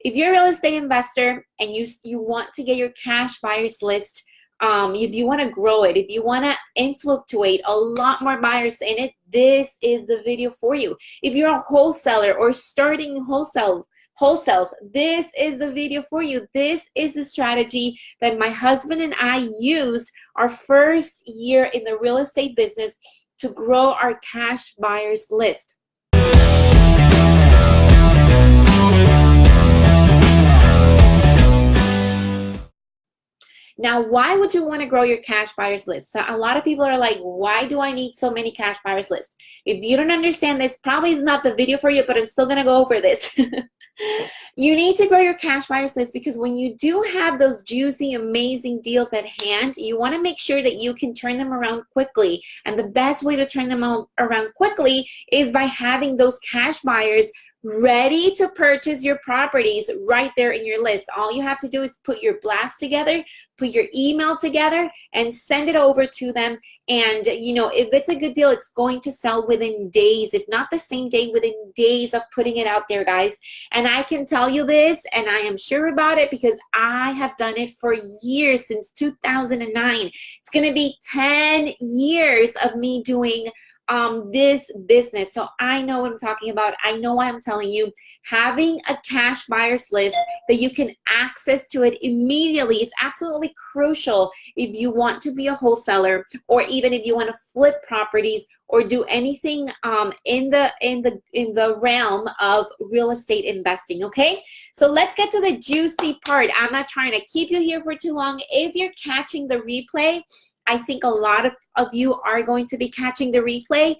If you're a real estate investor and you want to get your cash buyers list, if you want to grow it, if you want to influctuate a lot more buyers in it, this is the video for you. If you're a wholesaler or starting wholesales, this is the video for you. This is the strategy that my husband and I used our first year in the real estate business to grow our cash buyers list. Now, why would you want to grow your cash buyers list? So a lot of people are like, why do I need so many cash buyers lists? If you don't understand this, probably is not the video for you, but I'm still going to go over this. You need to grow your cash buyers list because when you do have those juicy, amazing deals at hand, you want to make sure that you can turn them around quickly. And the best way to turn them around quickly is by having those cash buyers ready to purchase your properties right there in your list. All you have to do is put your blast together, put your email together, and send it over to them. And you know, if it's a good deal, it's going to sell within days, if not the same day, within days of putting it out there, guys. And I can tell you this, and I am sure about it because I have done it for years, since 2009. It's going to be 10 years of me doing this business. So I know what I'm talking about. I know why I'm telling you. Having a cash buyers list that you can access to it immediately, it's absolutely crucial if you want to be a wholesaler, or even if you want to flip properties or do anything in the realm of real estate investing. Okay, so let's get to the juicy part. I'm not trying to keep you here for too long. If you're catching the replay, I think a lot of you are going to be catching the replay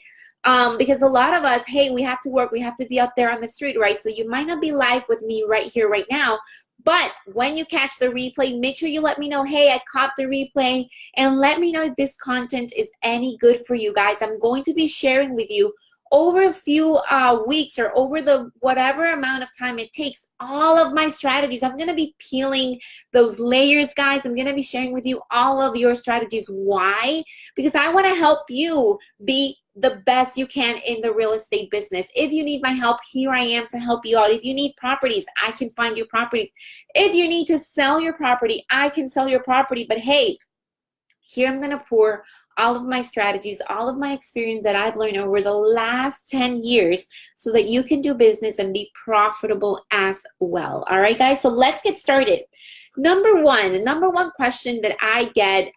because a lot of us, hey, we have to work, we have to be out there on the street, right? So you might not be live with me right here, right now, but when you catch the replay, make sure you let me know, hey, I caught the replay, and let me know if this content is any good for you guys. I'm going to be sharing with you over a few weeks, or over the whatever amount of time it takes, all of my strategies. I'm going to be peeling those layers, guys. I'm going to be sharing with you all of your strategies. Why? Because I want to help you be the best you can in the real estate business. If you need my help, here I am to help you out. If you need properties, I can find you properties. If you need to sell your property, I can sell your property. But hey, here I'm going to pour all of my strategies, all of my experience that I've learned over the last 10 years so that you can do business and be profitable as well. All right, guys, so let's get started. Number one question that I get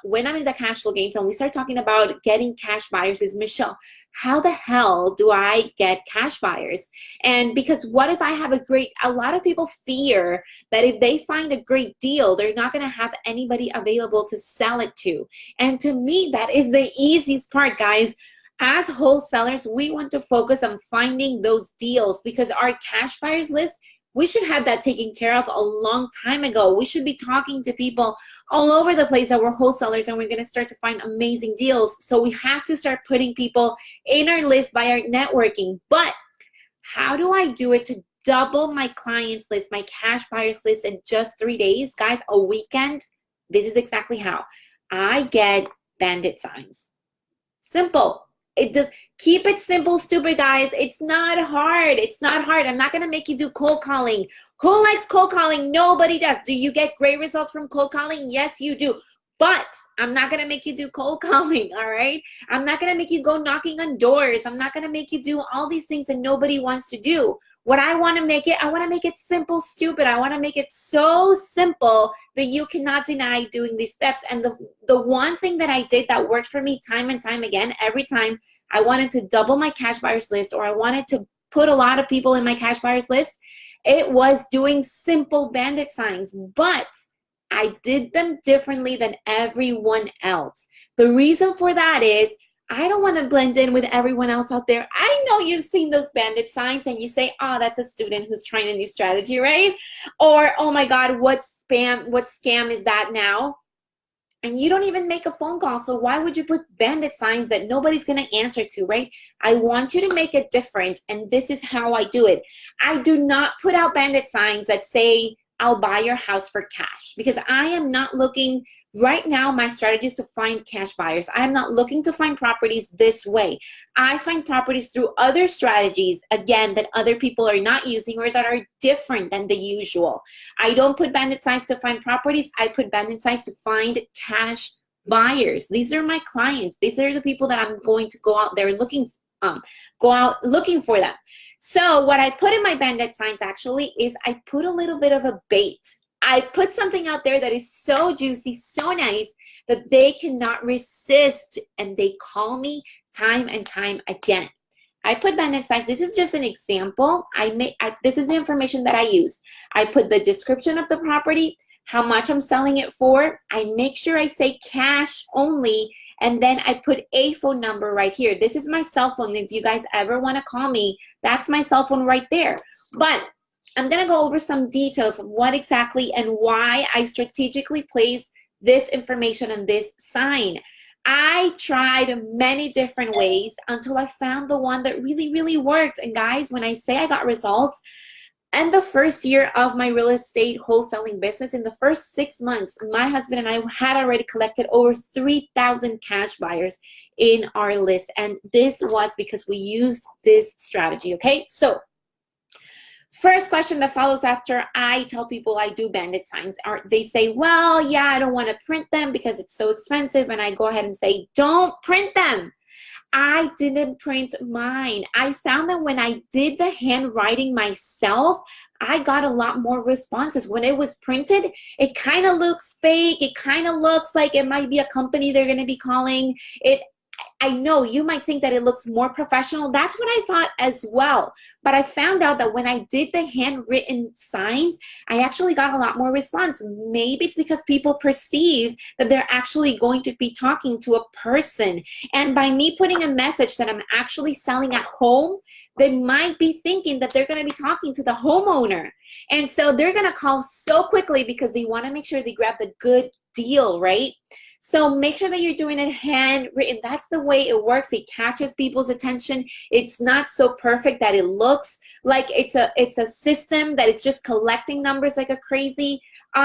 when I'm in the cash flow game, so when we start talking about getting cash buyers, is, Michelle, how the hell do I get cash buyers? And because what if I have a lot of people fear that if they find a great deal, they're not going to have anybody available to sell it to. And to me, that is the easiest part, guys. As wholesalers, we want to focus on finding those deals because our cash buyers list, we should have that taken care of a long time ago. We should be talking to people all over the place that we're wholesalers, and we're going to start to find amazing deals. So we have to start putting people in our list by our networking. But how do I do it to double my clients list, my cash buyers list, in just 3 days? Guys, a weekend? This is exactly how. I get bandit signs. Simple. It does. Keep it simple, stupid, guys. It's not hard. It's not hard. I'm not going to make you do cold calling. Who likes cold calling? Nobody does. Do you get great results from cold calling? Yes, you do. But I'm not going to make you do cold calling, all right? I'm not going to make you go knocking on doors. I'm not going to make you do all these things that nobody wants to do. What I want to make it, I want to make it simple, stupid. I want to make it so simple that you cannot deny doing these steps. And the one thing that I did that worked for me time and time again, every time I wanted to double my cash buyers list, or I wanted to put a lot of people in my cash buyers list, it was doing simple bandit signs. But I did them differently than everyone else. The reason for that is I don't want to blend in with everyone else out there. I know you've seen those bandit signs and you say, oh, that's a student who's trying a new strategy, right? Or, oh my God, what scam is that now? And you don't even make a phone call. So why would you put bandit signs that nobody's going to answer to, right? I want you to make it different. And this is how I do it. I do not put out bandit signs that say, I'll buy your house for cash, because I am not looking right now. My strategy is to find cash buyers. I am not looking to find properties this way. I find properties through other strategies, again, that other people are not using or that are different than the usual. I don't put bandit signs to find properties. I put bandit signs to find cash buyers. These are my clients. These are the people that I'm going to go out there looking for them. So what I put in my bandit signs actually is I put a little bit of a bait. I put something out there that is so juicy, so nice, that they cannot resist, and they call me time and time again. I put bandit signs. This is just an example. This is the information that I use. I put the description of the property, how much I'm selling it for. I make sure I say cash only, and then I put a phone number right here. This is my cell phone. If you guys ever want to call me, that's my cell phone right there. But I'm going to go over some details of what exactly and why I strategically place this information on this sign. I tried many different ways until I found the one that really, really worked. And guys, when I say I got results, and the first year of my real estate wholesaling business, in the first 6 months, my husband and I had already collected over 3,000 cash buyers in our list. And this was because we used this strategy, okay? So first question that follows after I tell people I do bandit signs are, they say, well, yeah, I don't want to print them because it's so expensive. And I go ahead and say, don't print them. I didn't print mine. I found that when I did the handwriting myself, I got a lot more responses. When it was printed, it kind of looks fake. It kind of looks like it might be a company they're going to be calling it. I know you might think that it looks more professional. That's what I thought as well. But I found out that when I did the handwritten signs, I actually got a lot more response. Maybe it's because people perceive that they're actually going to be talking to a person. And by me putting a message that I'm actually selling at home, they might be thinking that they're going to be talking to the homeowner. And so they're going to call so quickly because they want to make sure they grab the good deal, right? So make sure that you're doing it handwritten. That's the way it works. It catches people's attention. It's not so perfect that it looks like it's a system that it's just collecting numbers like a crazy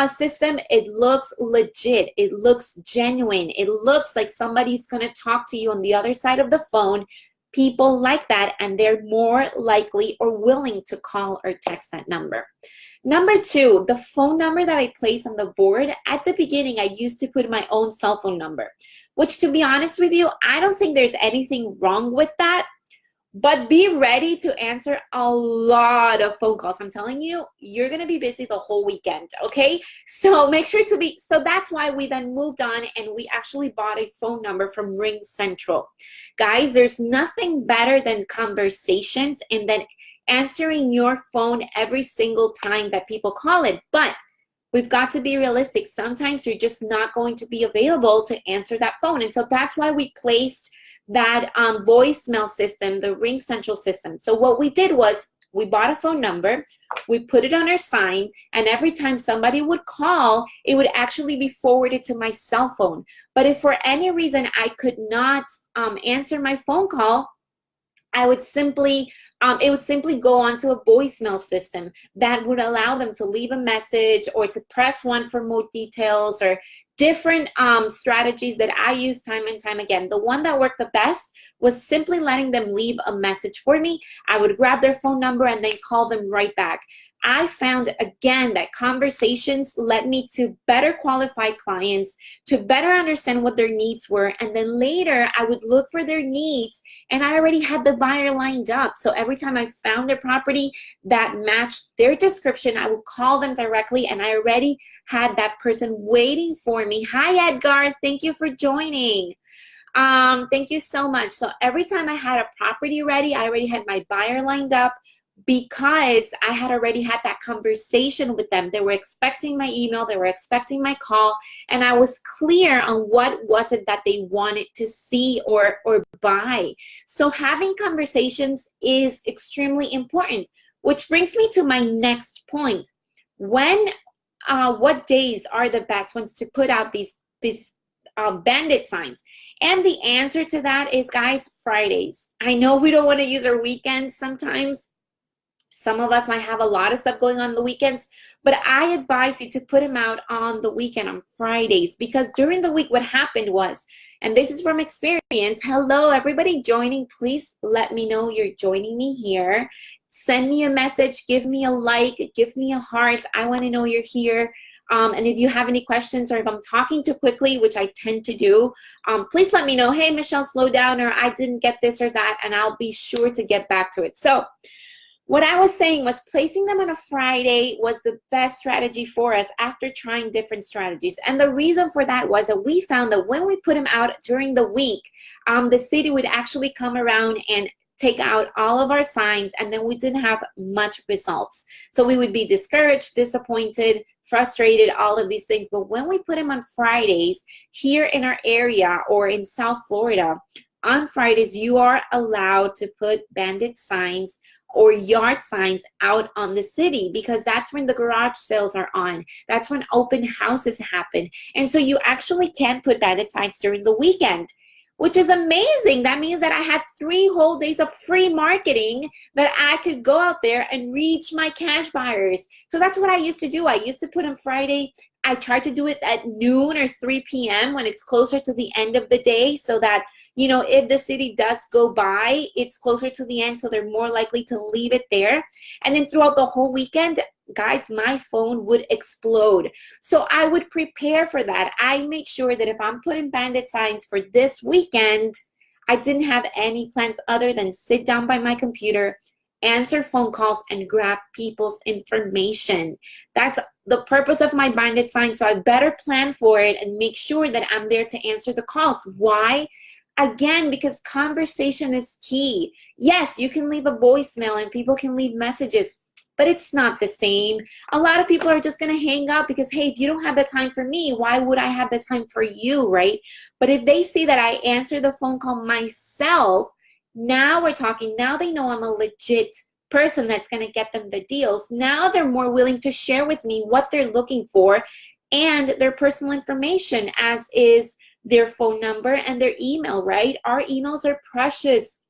system. It looks legit. It looks genuine. It looks like somebody's going to talk to you on the other side of the phone. People like that, and they're more likely or willing to call or text that number. Number two, the phone number that I place on the board. At the beginning, I used to put my own cell phone number, which, to be honest with you, I don't think there's anything wrong with that. But be ready to answer a lot of phone calls. I'm telling you, you're going to be busy the whole weekend, okay? So make sure to be, so that's why we then moved on and we actually bought a phone number from RingCentral. Guys, there's nothing better than conversations and then answering your phone every single time that people call it. But we've got to be realistic. Sometimes you're just not going to be available to answer that phone. And so that's why we placed that voicemail system, the RingCentral system. So what we did was we bought a phone number, we put it on our sign, and every time somebody would call, it would actually be forwarded to my cell phone. But if for any reason I could not answer my phone call, I would simply, it would simply go onto a voicemail system that would allow them to leave a message or to press 1 for more details or different strategies that I use time and time again. The one that worked the best was simply letting them leave a message for me. I would grab their phone number and then call them right back. I found, again, that conversations led me to better qualify clients, to better understand what their needs were, and then later I would look for their needs, and I already had the buyer lined up. So every time I found a property that matched their description, I would call them directly, and I already had that person waiting for me. Hi, Edgar. Thank you for joining. Thank you so much. So every time I had a property ready, I already had my buyer lined up, because I had already had that conversation with them. They were expecting my email, they were expecting my call, and I was clear on what was it that they wanted to see or buy. So having conversations is extremely important, which brings me to my next point. What days are the best ones to put out these bandit signs? And the answer to that is, guys, Fridays. I know we don't want to use our weekends sometimes. Some of us might have a lot of stuff going on the weekends, but I advise you to put them out on the weekend, on Fridays, because during the week what happened was, and this is from experience, hello everybody joining, please let me know you're joining me here. Send me a message, give me a like, give me a heart. I want to know you're here. And if you have any questions, or if I'm talking too quickly, which I tend to do, please let me know, hey Michelle, slow down, or I didn't get this or that, and I'll be sure to get back to it. So what I was saying was placing them on a Friday was the best strategy for us after trying different strategies. And the reason for that was that we found that when we put them out during the week, the city would actually come around and take out all of our signs, and then we didn't have much results. So we would be discouraged, disappointed, frustrated, all of these things. But when we put them on Fridays here in our area or in South Florida, on Fridays, you are allowed to put bandit signs or yard signs out on the city, because that's when the garage sales are on. That's when open houses happen. And so you actually can put bandit signs during the weekend, which is amazing. That means that I had 3 whole days of free marketing that I could go out there and reach my cash buyers. So that's what I used to do. I used to put on Friday. I tried to do it at noon or 3 p.m. when it's closer to the end of the day, so that, you know, if the city does go by, it's closer to the end, so they're more likely to leave it there. And then throughout the whole weekend, guys, my phone would explode. So I would prepare for that. I made sure that if I'm putting bandit signs for this weekend, I didn't have any plans other than sit down by my computer, answer phone calls, and grab people's information. That's the purpose of my bandit sign. So I better plan for it and make sure that I'm there to answer the calls. Why? Again, because conversation is key. Yes, you can leave a voicemail and people can leave messages, but it's not the same. A lot of people are just going to hang up because, hey, if you don't have the time for me, why would I have the time for you, right? But if they see that I answer the phone call myself, now we're talking. Now they know I'm a legit person that's going to get them the deals. Now they're more willing to share with me what they're looking for and their personal information, as is their phone number and their email, right? Our emails are precious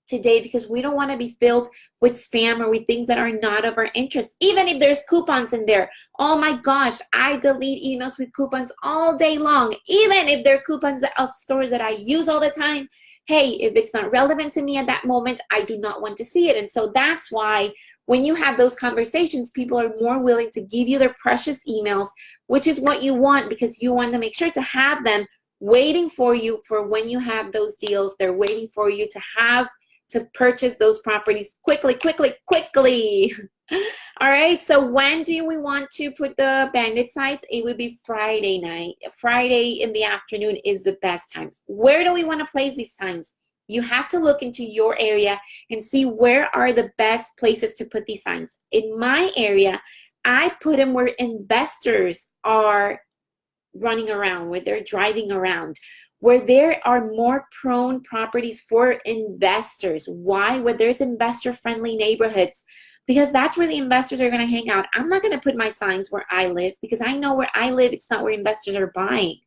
today because we don't want to be filled with spam or with things that are not of our interest. Even if there's coupons in there, oh my gosh, I delete emails with coupons all day long. Even if they're coupons of stores that I use all the time, hey, if it's not relevant to me at that moment, I do not want to see it. And so that's why when you have those conversations, people are more willing to give you their precious emails, which is what you want, because you want to make sure to have them waiting for you for when you have those deals. They're waiting for you to purchase those properties quickly, quickly, quickly. All right, so when do we want to put the bandit signs? It would be Friday night. Friday in the afternoon is the best time. Where do we want to place these signs? You have to look into your area and see where are the best places to put these signs. In my area, I put them where investors are running around, where they're driving around, where there are more prone properties for investors. Why? Where there's investor-friendly neighborhoods, because that's where the investors are going to hang out. I'm not going to put my signs where I live, because I know where I live, it's not where investors are buying.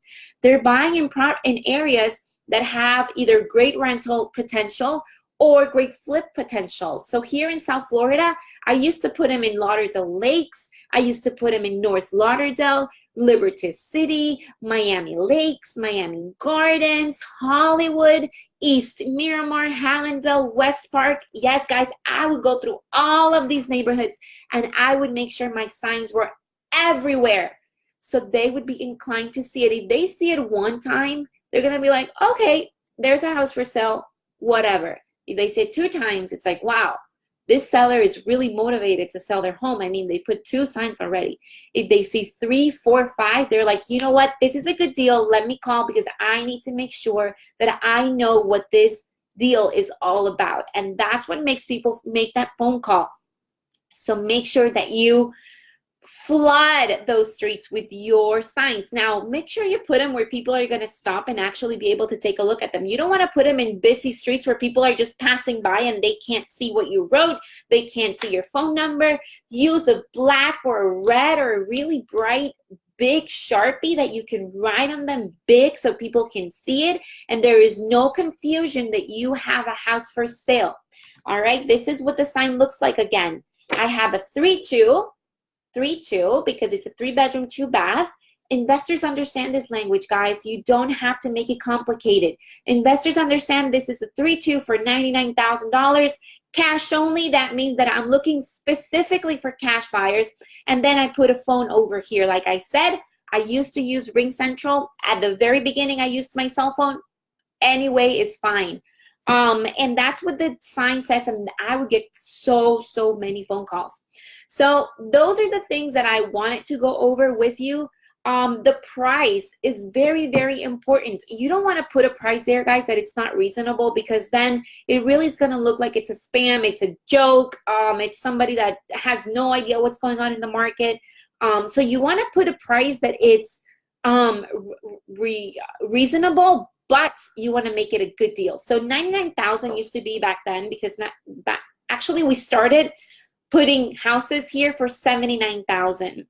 They're buying in areas that have either great rental potential or great flip potential. So here in South Florida, I used to put them in Lauderdale Lakes. I used to put them in North Lauderdale, Liberty City, Miami Lakes, Miami Gardens, Hollywood, East Miramar, Hallandale, West Park. Yes, guys, I would go through all of these neighborhoods and I would make sure my signs were everywhere, so they would be inclined to see it. If they see it one time, they're going to be like, okay, there's a house for sale, whatever. If they see it 2 times, it's like, wow, this seller is really motivated to sell their home. I mean, they put 2 signs already. If they see 3, 4, 5, they're like, you know what? This is a good deal. Let me call, because I need to make sure that I know what this deal is all about. And that's what makes people make that phone call. So make sure that you flood those streets with your signs. Now, make sure you put them where people are going to stop and actually be able to take a look at them. You don't want to put them in busy streets where people are just passing by and they can't see what you wrote. They can't see your phone number. Use a black or a red or a really bright big Sharpie that you can write on them big so people can see it, and there is no confusion that you have a house for sale. All right, this is what the sign looks like again. I have a 3-2, 3-2, because it's a 3-bedroom, 2-bath. Investors understand this language, guys. You don't have to make it complicated. Investors understand this is a 3-2 for $99,000. Cash only, that means that I'm looking specifically for cash buyers. And then I put a phone over here. Like I said, I used to use RingCentral. At the very beginning, I used my cell phone. Anyway, it's fine. And that's what the sign says, and I would get so many phone calls. So those are the things that I wanted to go over with you. The price is very important. You don't want to put a price there, guys, that it's not reasonable, because then it really is going to look like it's a scam, it's a joke, it's somebody that has no idea what's going on in the market. So you want to put a price that it's reasonable, but you want to make it a good deal. So 99,000 used to be back then, because actually we started putting houses here for 79,000.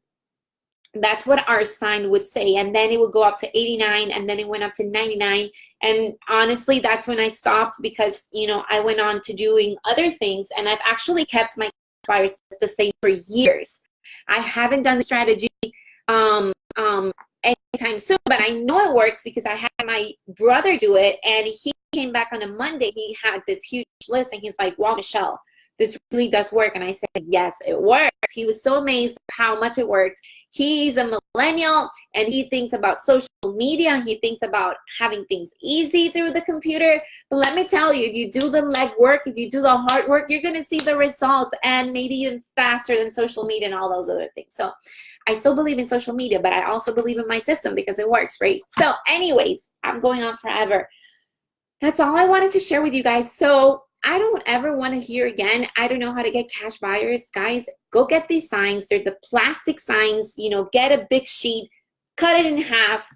That's what our sign would say, and then it would go up to 89, and then it went up to 99. And honestly, that's when I stopped, because I went on to doing other things, and I've actually kept my buyers the same for years. I haven't done the strategy anytime soon, but I know it works because I had my brother do it, and he came back on a Monday. He had this huge list, and he's like, "Wow, Michelle, this really does work." And I said, "Yes, it works." He was so amazed how much it worked. He's a millennial, and he thinks about social media. He thinks about having things easy through the computer. But let me tell you, if you do the legwork, if you do the hard work, you're going to see the results, and maybe even faster than social media and all those other things. So I still believe in social media, but I also believe in my system because it works, right? So anyways, I'm going on forever. That's all I wanted to share with you guys. So I don't ever want to hear again, "I don't know how to get cash buyers." Guys, go get these signs. They're the plastic signs. Get a big sheet, cut it in half,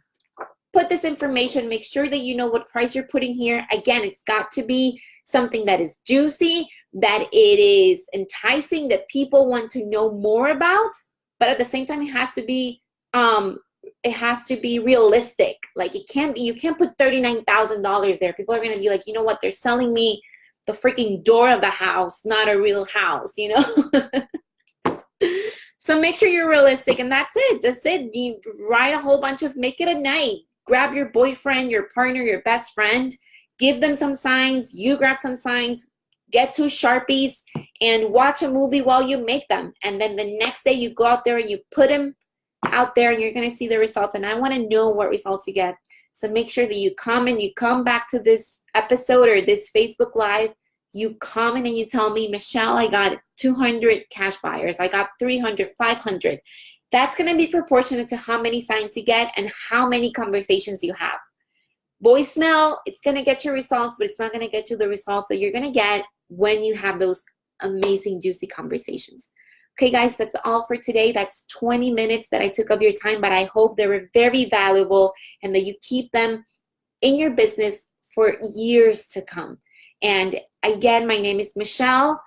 put this information, make sure that you know what price you're putting here. Again, it's got to be something that is juicy, that it is enticing, that people want to know more about, but at the same time, it has to be realistic. Like, it can't be, you can't put $39,000 there. People are going to be like, "You know what? They're selling me the freaking door of the house, not a real house," So make sure you're realistic, and that's it. That's it. You write a whole bunch make it a night. Grab your boyfriend, your partner, your best friend, give them some signs, you grab some signs, get 2 Sharpies, and watch a movie while you make them. And then the next day you go out there and you put them out there, and you're going to see the results. And I want to know what results you get. So make sure that you comment, you come back to this episode or this Facebook Live, you comment and you tell me, "Michelle, I got 200 cash buyers. I got 300, 500. That's going to be proportionate to how many signs you get and how many conversations you have. Voicemail, it's going to get your results, but it's not going to get you the results that you're going to get when you have those amazing, juicy conversations. Okay, guys, that's all for today. That's 20 minutes that I took of your time, but I hope they were very valuable and that you keep them in your business for years to come. And again, my name is Michelle.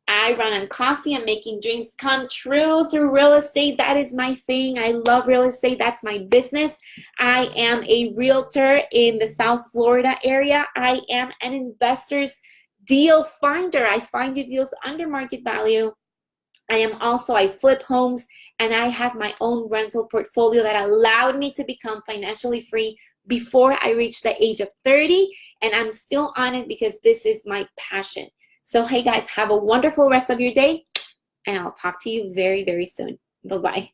I run on coffee. I'm making dreams come true through real estate. That is my thing. I love real estate. That's my business. I am a realtor in the South Florida area. I am an investor's deal finder. I find you deals under market value. I flip homes, and I have my own rental portfolio that allowed me to become financially free before I reached the age of 30, and I'm still on it because this is my passion. So, hey guys, have a wonderful rest of your day, and I'll talk to you very, very soon. Bye-bye.